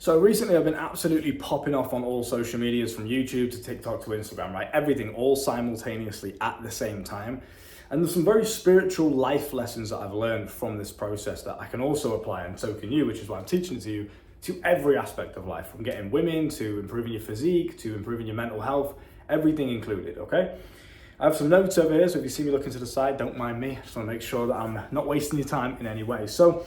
So recently I've been absolutely popping off on all social medias, from YouTube to TikTok to Instagram, right? Everything all simultaneously at the same time. And there's some very spiritual life lessons that I've learned from this process that I can also apply, and so can you, which is why I'm teaching it to you, to every aspect of life, from getting women to improving your physique to improving your mental health, everything included, okay? I have some notes over here, so if you see me looking to the side, don't mind me. I just want to make sure that I'm not wasting your time in any way. So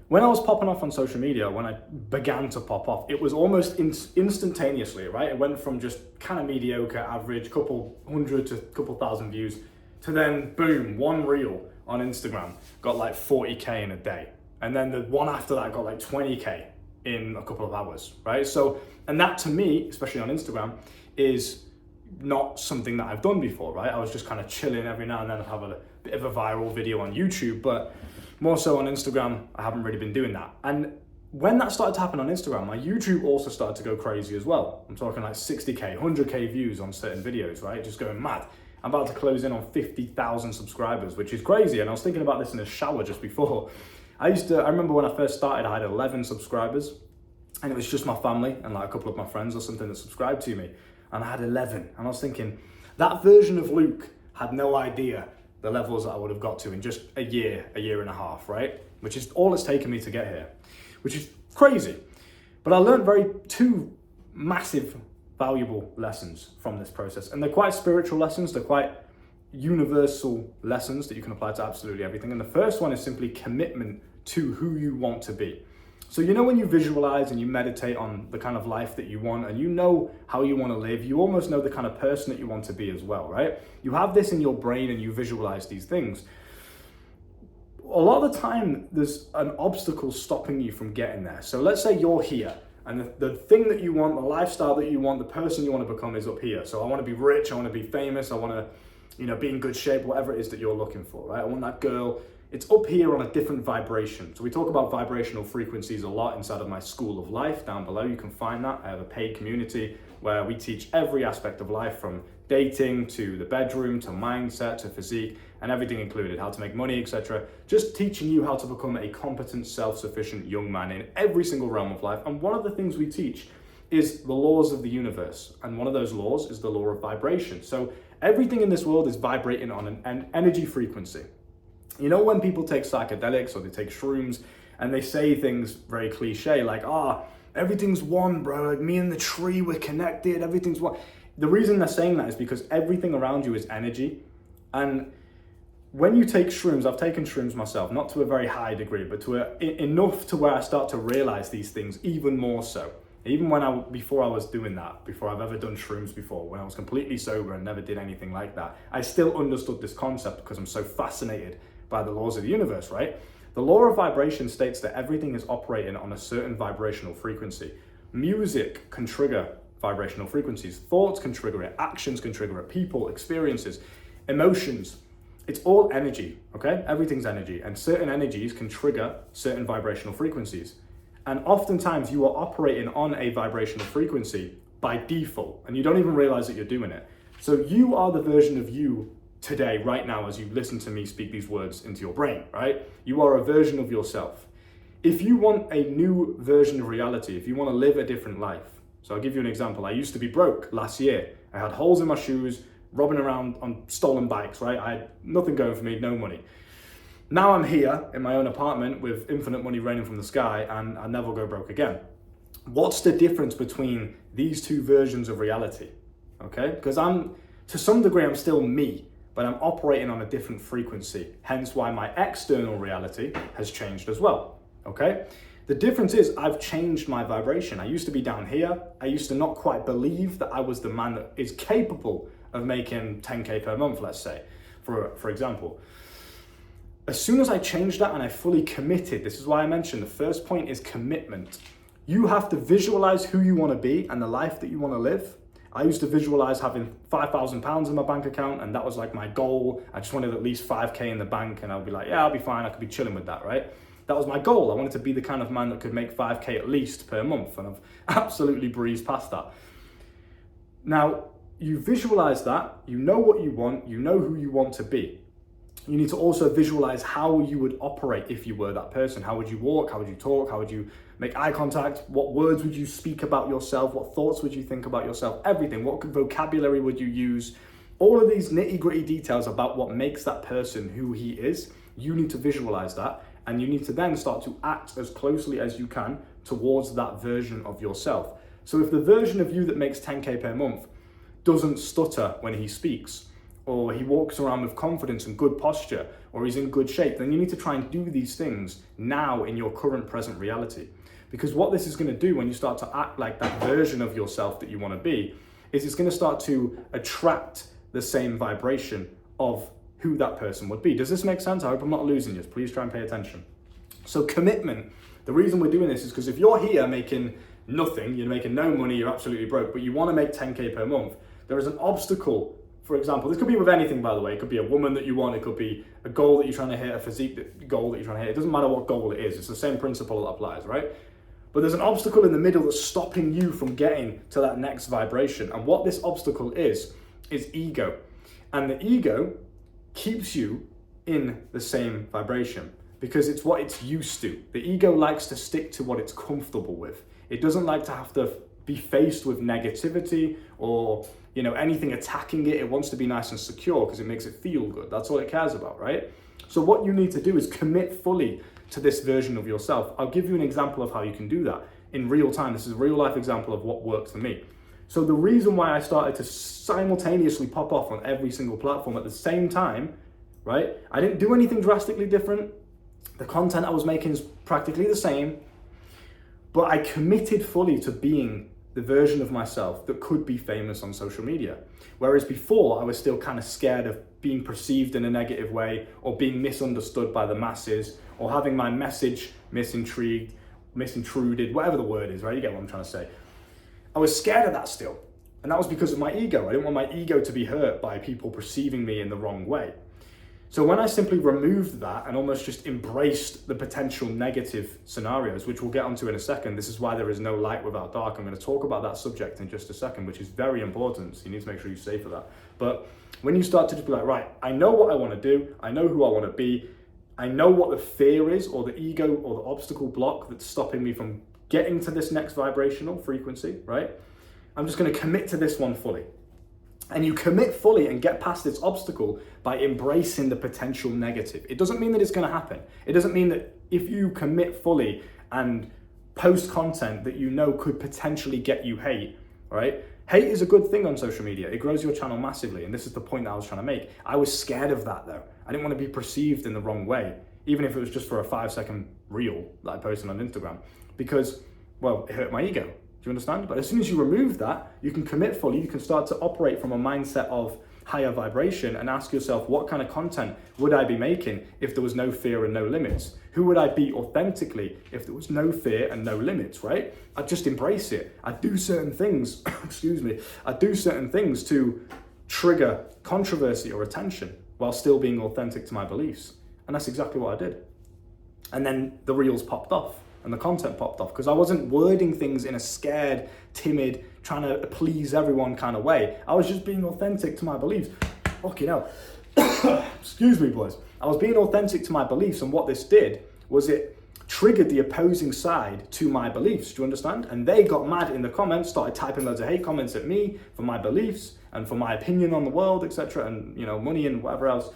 when I was popping off on social media, when I began to pop off, it was almost instantaneously, right? It went from just kind of mediocre, average, couple hundred to couple thousand views, to then boom, one reel on Instagram got like 40K in a day. And then the one after that got like 20K in a couple of hours, right? So, and that to me, especially on Instagram, is not something that I've done before, right? I was just kind of chilling every now and then. I'd have a bit of a viral video on YouTube, but more so on Instagram, I haven't really been doing that. And when that started to happen on Instagram, my YouTube also started to go crazy as well. I'm talking like 60K, 100K views on certain videos, right? Just going mad. I'm about to close in on 50,000 subscribers, which is crazy. And I was thinking about this in the shower just before. I remember when I first started, I had 11 subscribers, and it was just my family and like a couple of my friends or something that subscribed to me. And I had 11. And I was thinking, that version of Luke had no idea the levels that I would have got to in just a year and a half, right? Which is all it's taken me to get here, which is crazy. But I learned two massive, valuable lessons from this process. And they're quite spiritual lessons. They're quite universal lessons that you can apply to absolutely everything. And the first one is simply commitment to who you want to be. So you know, when you visualize and you meditate on the kind of life that you want, and you know how you want to live, you almost know the kind of person that you want to be as well, right? You have this in your brain and you visualize these things. A lot of the time, there's an obstacle stopping you from getting there. So let's say you're here, and the thing that you want, the lifestyle that you want, the person you want to become is up here. So I want to be rich, I want to be famous, I want to, be in good shape, whatever it is that you're looking for, right? I want that girl. It's up here on a different vibration. So we talk about vibrational frequencies a lot inside of my School of Life. Down below, you can find that. I have a paid community where we teach every aspect of life, from dating to the bedroom to mindset to physique and everything included, how to make money, etc. Just teaching you how to become a competent, self-sufficient young man in every single realm of life. And one of the things we teach is the laws of the universe. And one of those laws is the law of vibration. So everything in this world is vibrating on an energy frequency. You know, when people take psychedelics or they take shrooms and they say things very cliche like, everything's one, bro, like me and the tree, we're connected, everything's one. The reason they're saying that is because everything around you is energy. And when you take shrooms, I've taken shrooms myself, not to a very high degree, but enough to where I start to realize these things even more so. Even before I was doing that, before I've ever done shrooms before, when I was completely sober and never did anything like that, I still understood this concept because I'm so fascinated by the laws of the universe, right? The law of vibration states that everything is operating on a certain vibrational frequency. Music can trigger vibrational frequencies. Thoughts can trigger it. Actions can trigger it. People, experiences, emotions. It's all energy, okay? Everything's energy, and certain energies can trigger certain vibrational frequencies. And oftentimes you are operating on a vibrational frequency by default, and you don't even realize that you're doing it. So you are the version of you today, right now, as you listen to me speak these words into your brain, right? You are a version of yourself. If you want a new version of reality, if you want to live a different life, so I'll give you an example. I used to be broke last year. I had holes in my shoes, robbing around on stolen bikes, right? I had nothing going for me, no money. Now I'm here in my own apartment with infinite money raining from the sky, and I never go broke again. What's the difference between these two versions of reality? Okay, because to some degree, I'm still me, but I'm operating on a different frequency, hence why my external reality has changed as well, okay? The difference is I've changed my vibration. I used to be down here. I used to not quite believe that I was the man that is capable of making 10K per month, let's say, for example. As soon as I changed that and I fully committed, this is why I mentioned the first point is commitment. You have to visualize who you want to be and the life that you want to live. I used to visualize having £5,000 in my bank account, and that was like my goal. I just wanted at least 5K in the bank, and I'll be like, yeah, I'll be fine. I could be chilling with that, right? That was my goal. I wanted to be the kind of man that could make 5K at least per month, and I've absolutely breezed past that. Now, you visualize that, you know what you want, you know who you want to be. You need to also visualize how you would operate if you were that person. How would you walk? How would you talk? How would you make eye contact? What words would you speak about yourself? What thoughts would you think about yourself? Everything. What vocabulary would you use? All of these nitty-gritty details about what makes that person who he is, you need to visualize that, and you need to then start to act as closely as you can towards that version of yourself. So if the version of you that makes 10K per month doesn't stutter when he speaks, or he walks around with confidence and good posture, or he's in good shape, then you need to try and do these things now in your current present reality. Because what this is going to do when you start to act like that version of yourself that you want to be, is it's going to start to attract the same vibration of who that person would be. Does this make sense? I hope I'm not losing you. Please try and pay attention. So commitment, the reason we're doing this is because if you're here making nothing, you're making no money, you're absolutely broke, but you want to make 10K per month, there is an obstacle. For example, this could be with anything, by the way. It could be a woman that you want. It could be a goal that you're trying to hit, a physique goal that you're trying to hit. It doesn't matter what goal it is. It's the same principle that applies, right? But there's an obstacle in the middle that's stopping you from getting to that next vibration. And what this obstacle is ego. And the ego keeps you in the same vibration because it's what it's used to. The ego likes to stick to what it's comfortable with. It doesn't like to have to be faced with negativity or anything attacking it. It wants to be nice and secure because it makes it feel good. That's all it cares about, right? So what you need to do is commit fully to this version of yourself. I'll give you an example of how you can do that in real time. This is a real life example of what worked for me. So the reason why I started to simultaneously pop off on every single platform at the same time, right? I didn't do anything drastically different. The content I was making is practically the same, but I committed fully to being the version of myself that could be famous on social media. Whereas before, I was still kind of scared of being perceived in a negative way or being misunderstood by the masses or having my message misintruded, whatever the word is, right? You get what I'm trying to say. I was scared of that still. And that was because of my ego. I didn't want my ego to be hurt by people perceiving me in the wrong way. So when I simply removed that and almost just embraced the potential negative scenarios, which we'll get onto in a second, this is why there is no light without dark. I'm going to talk about that subject in just a second, which is very important. So you need to make sure you stay for that. But when you start to just be like, right, I know what I want to do. I know who I want to be. I know what the fear is or the ego or the obstacle block that's stopping me from getting to this next vibrational frequency, right? I'm just going to commit to this one fully. And you commit fully and get past this obstacle by embracing the potential negative. It doesn't mean that it's going to happen. It doesn't mean that if you commit fully and post content that you know could potentially get you hate, right? Hate is a good thing on social media. It grows your channel massively. And this is the point that I was trying to make. I was scared of that though. I didn't want to be perceived in the wrong way, even if it was just for a 5-second reel that I posted on Instagram, because, well, it hurt my ego. Do you understand? But as soon as you remove that, you can commit fully, you can start to operate from a mindset of higher vibration and ask yourself, what kind of content would I be making if there was no fear and no limits? Who would I be authentically if there was no fear and no limits, right? I'd just embrace it. I'd do certain things, I'd do certain things to trigger controversy or attention while still being authentic to my beliefs. And that's exactly what I did. And then the reels popped off. And the content popped off because I wasn't wording things in a scared, timid, trying to please everyone kind of way. I was just being authentic to my beliefs. Fucking hell. Excuse me, boys. I was being authentic to my beliefs, and what this did was it triggered the opposing side to my beliefs. Do you understand? And they got mad in the comments, started typing loads of hate comments at me for my beliefs and for my opinion on the world, etc., and money and whatever else.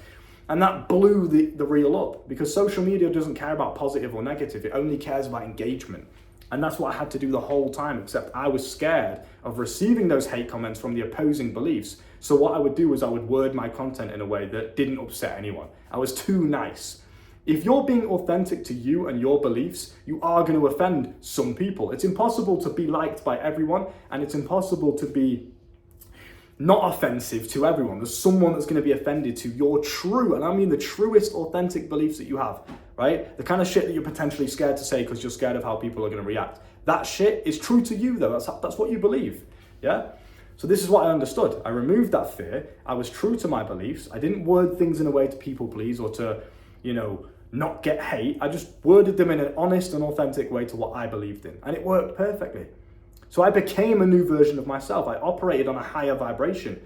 And that blew the reel up because social media doesn't care about positive or negative. It only cares about engagement. And that's what I had to do the whole time, except I was scared of receiving those hate comments from the opposing beliefs. So what I would do is I would word my content in a way that didn't upset anyone. I was too nice. If you're being authentic to you and your beliefs, you are going to offend some people. It's impossible to be liked by everyone, and it's impossible to be not offensive to everyone. There's someone that's going to be offended to your true, and I mean the truest authentic beliefs that you have, right? The kind of shit that you're potentially scared to say because you're scared of how people are going to react. That shit is true to you though. That's what you believe, yeah? So this is what I understood. I removed that fear. I was true to my beliefs. I didn't word things in a way to people please or to, not get hate. I just worded them in an honest and authentic way to what I believed in, and it worked perfectly. So I became a new version of myself. I operated on a higher vibration,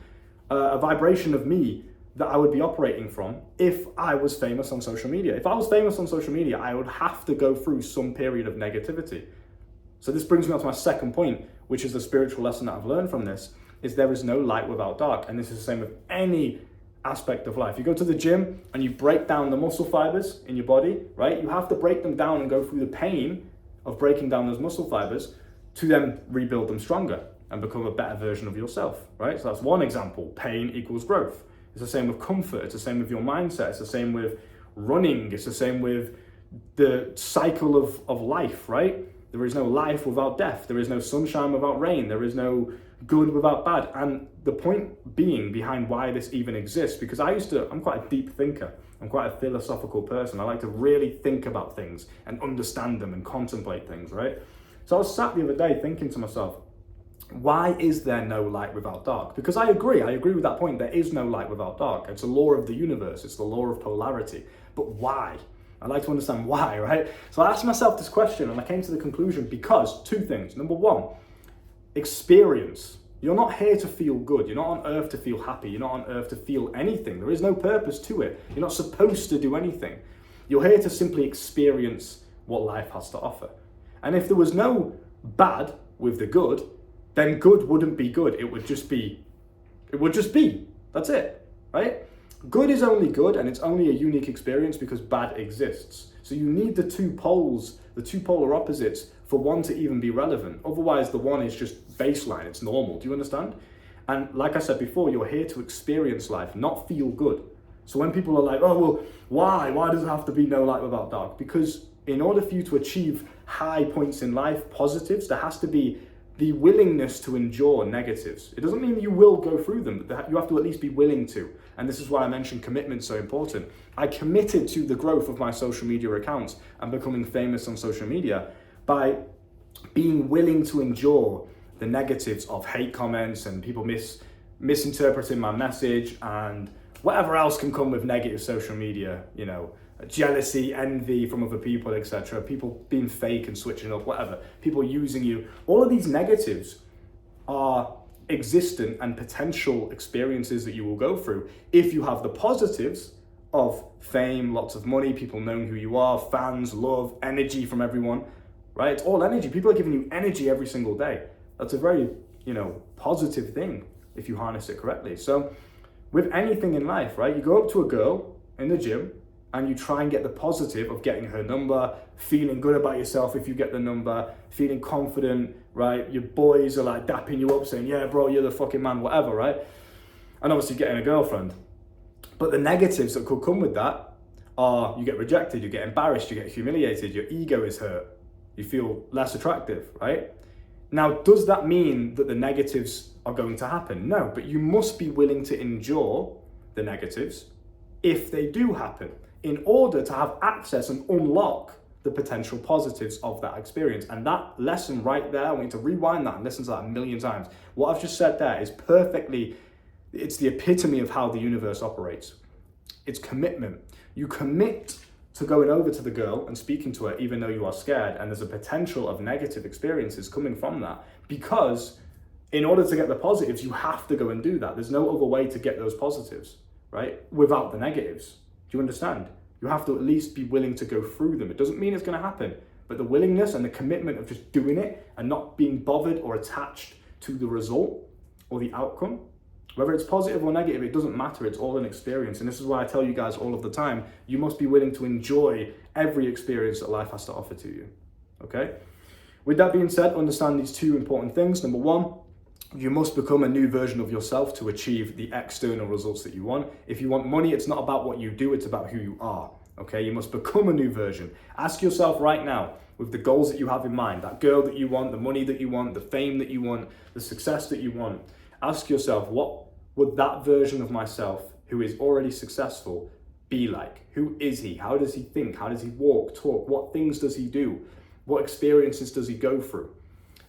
a vibration of me that I would be operating from if I was famous on social media. If I was famous on social media, I would have to go through some period of negativity. So this brings me on to my second point, which is the spiritual lesson that I've learned from this, is there is no light without dark. And this is the same with any aspect of life. You go to the gym and you break down the muscle fibers in your body, right? You have to break them down and go through the pain of breaking down those muscle fibers to then rebuild them stronger and become a better version of yourself, right? So that's one example. Pain equals growth. It's the same with comfort. It's the same with your mindset. It's the same with running. It's the same with the cycle of life, right? There is no life without death. There is no sunshine without rain. There is no good without bad. And the point being behind why this even exists, because I'm quite a deep thinker. I'm quite a philosophical person. I like to really think about things and understand them and contemplate things, right? So I was sat the other day thinking to myself, why is there no light without dark? Because I agree with that point. There is no light without dark. It's a law of the universe. It's the law of polarity. But why? I like to understand why, right? So I asked myself this question and I came to the conclusion because two things. Number one, experience. You're not here to feel good. You're not on earth to feel happy. You're not on earth to feel anything. There is no purpose to it. You're not supposed to do anything. You're here to simply experience what life has to offer. And if there was no bad with the good, then good wouldn't be good. It would just be. That's it, right? Good is only good and it's only a unique experience because bad exists. So you need the two poles, the two polar opposites for one to even be relevant. Otherwise, the one is just baseline, it's normal. Do you understand? And like I said before, you're here to experience life, not feel good. So when people are like, oh, well, why? Why does it have to be no light without dark? Because in order for you to achieve high points in life, positives, there has to be the willingness to endure negatives. It doesn't mean you will go through them, but you have to at least be willing to. And this is why I mentioned commitment so important. I committed to the growth of my social media accounts and becoming famous on social media by being willing to endure the negatives of hate comments and people misinterpreting my message and whatever else can come with negative social media, jealousy, envy from other people, etc. People being fake and switching up, whatever. People using you. All of these negatives are existent and potential experiences that you will go through. If you have the positives of fame, lots of money, people knowing who you are, fans, love, energy from everyone, right? It's all energy. People are giving you energy every single day. That's a very, positive thing if you harness it correctly. So with anything in life, right? You go up to a girl in the gym and you try and get the positive of getting her number, feeling good about yourself if you get the number, feeling confident, right? Your boys are like dapping you up saying, yeah, bro, you're the fucking man, whatever, right? And obviously getting a girlfriend. But the negatives that could come with that are you get rejected, you get embarrassed, you get humiliated, your ego is hurt, you feel less attractive, right? Now, does that mean that the negatives are going to happen? No, but you must be willing to endure the negatives if they do happen in order to have access and unlock the potential positives of that experience. And that lesson right there, I want you to rewind that and listen to that a million times. What I've just said there is it's the epitome of how the universe operates. It's commitment. You commit to going over to the girl and speaking to her even though you are scared, and there's a potential of negative experiences coming from that, because in order to get the positives, you have to go and do that. There's no other way to get those positives, right? Without the negatives. Do you understand? You have to at least be willing to go through them. It doesn't mean it's going to happen, but the willingness and the commitment of just doing it and not being bothered or attached to the result or the outcome, whether it's positive or negative, it doesn't matter. It's all an experience. And this is why I tell you guys all of the time, you must be willing to enjoy every experience that life has to offer to you. Okay? With that being said, understand these two important things. Number one, you must become a new version of yourself to achieve the external results that you want. If you want money, it's not about what you do, it's about who you are. Okay? You must become a new version. Ask yourself right now, with the goals that you have in mind, that girl that you want, the money that you want, the fame that you want, the success that you want, ask yourself, what would that version of myself who is already successful be like? Who is he? How does he think? How does he walk, talk? What things does he do? What experiences does he go through?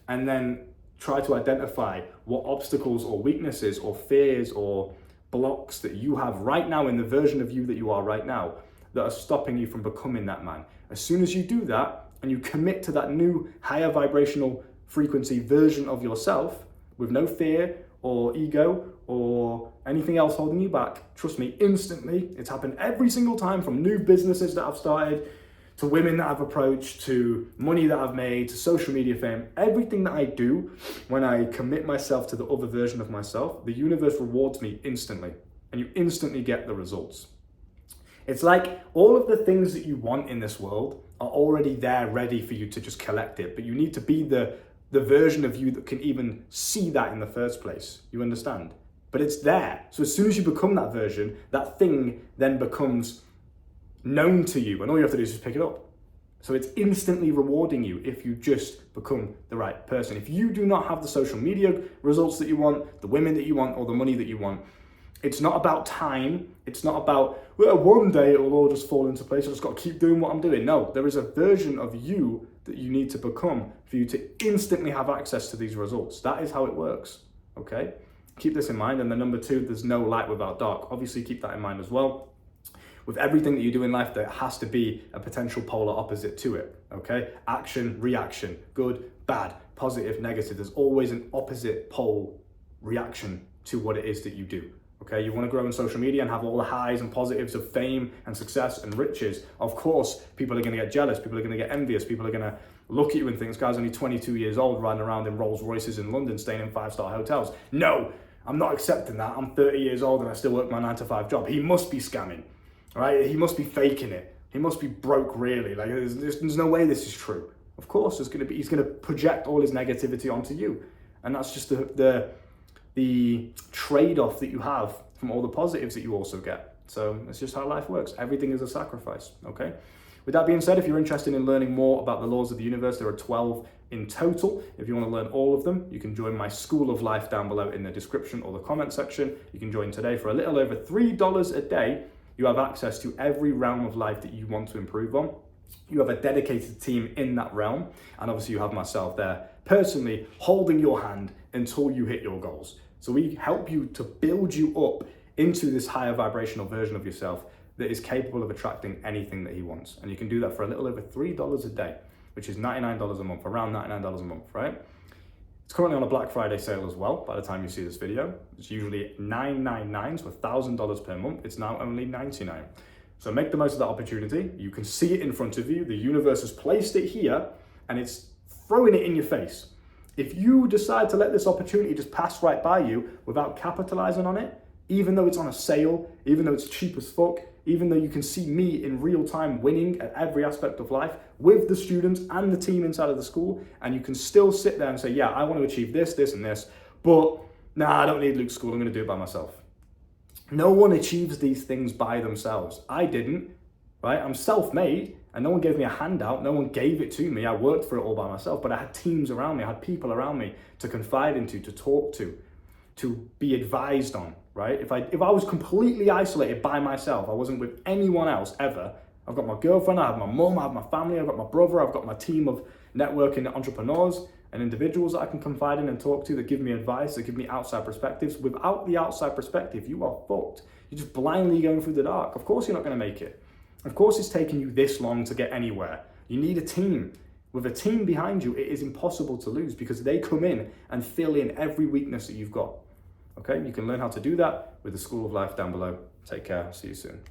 And then try to identify what obstacles or weaknesses or fears or blocks that you have right now in the version of you that you are right now that are stopping you from becoming that man. As soon as you do that and you commit to that new higher vibrational frequency version of yourself with no fear or ego or anything else holding you back, trust me, instantly, it's happened every single time, from new businesses that I've started, to women that I've approached, to money that I've made, to social media fame. Everything that I do, when I commit myself to the other version of myself, the universe rewards me instantly, and you instantly get the results. It's like all of the things that you want in this world are already there, ready for you to just collect it, but you need to be the version of you that can even see that in the first place. You understand? But it's there. So as soon as you become that version, that thing then becomes known to you, and all you have to do is just pick it up. So it's instantly rewarding you if you just become the right person. If you do not have the social media results that you want, the women that you want, or the money that you want, it's not about time. It's not about, well, one day it will all just fall into place. I just got to keep doing what I'm doing. No, there is a version of you that you need to become for you to instantly have access to these results. That is how it works, okay? Keep this in mind. And then number 2, there's no light without dark. Obviously, keep that in mind as well. With everything that you do in life, there has to be a potential polar opposite to it, okay? Action, reaction, good, bad, positive, negative. There's always an opposite pole reaction to what it is that you do. Okay, you want to grow in social media and have all the highs and positives of fame and success and riches. Of course, people are going to get jealous. People are going to get envious. People are going to look at you and think, this guy's only 22 years old riding around in Rolls Royces in London, staying in 5-star hotels. No, I'm not accepting that. I'm 30 years old and I still work my 9-to-5 job. He must be scamming, right? He must be faking it. He must be broke, really. Like, there's no way this is true. Of course, he's going to project all his negativity onto you. And that's just the trade-off that you have from all the positives that you also get. So it's just how life works. Everything is a sacrifice, okay? With that being said, if you're interested in learning more about the laws of the universe, there are 12 in total. If you want to learn all of them, you can join my School of Life down below in the description or the comment section. You can join today for a little over $3 a day. You have access to every realm of life that you want to improve on. You have a dedicated team in that realm. And obviously you have myself there personally holding your hand until you hit your goals. So we help you to build you up into this higher vibrational version of yourself that is capable of attracting anything that he wants. And you can do that for a little over $3 a day, which is $99 a month, around $99 a month, right? It's currently on a Black Friday sale as well. By the time you see this video, it's usually $999, so $1,000 per month. It's now only $99. So make the most of that opportunity. You can see it in front of you. The universe has placed it here and it's throwing it in your face. If you decide to let this opportunity just pass right by you without capitalizing on it, even though it's on a sale, even though it's cheap as fuck, even though you can see me in real time winning at every aspect of life with the students and the team inside of the school, and you can still sit there and say, yeah, I want to achieve this, this, and this, but nah, I don't need Luke's school, I'm going to do it by myself. No one achieves these things by themselves. I didn't, right? I'm self-made, and no one gave me a handout. No one gave it to me. I worked for it all by myself, but I had teams around me. I had people around me to confide into, to talk to be advised on, right? If I was completely isolated by myself, I wasn't with anyone else ever. I've got my girlfriend, I have my mum, I have my family, I've got my brother, I've got my team of networking entrepreneurs and individuals that I can confide in and talk to that give me advice, that give me outside perspectives. Without the outside perspective, you are fucked. You're just blindly going through the dark. Of course you're not going to make it. Of course it's taking you this long to get anywhere. You need a team. With a team behind you, it is impossible to lose because they come in and fill in every weakness that you've got. Okay, you can learn how to do that with the School of Life down below. Take care. See you soon.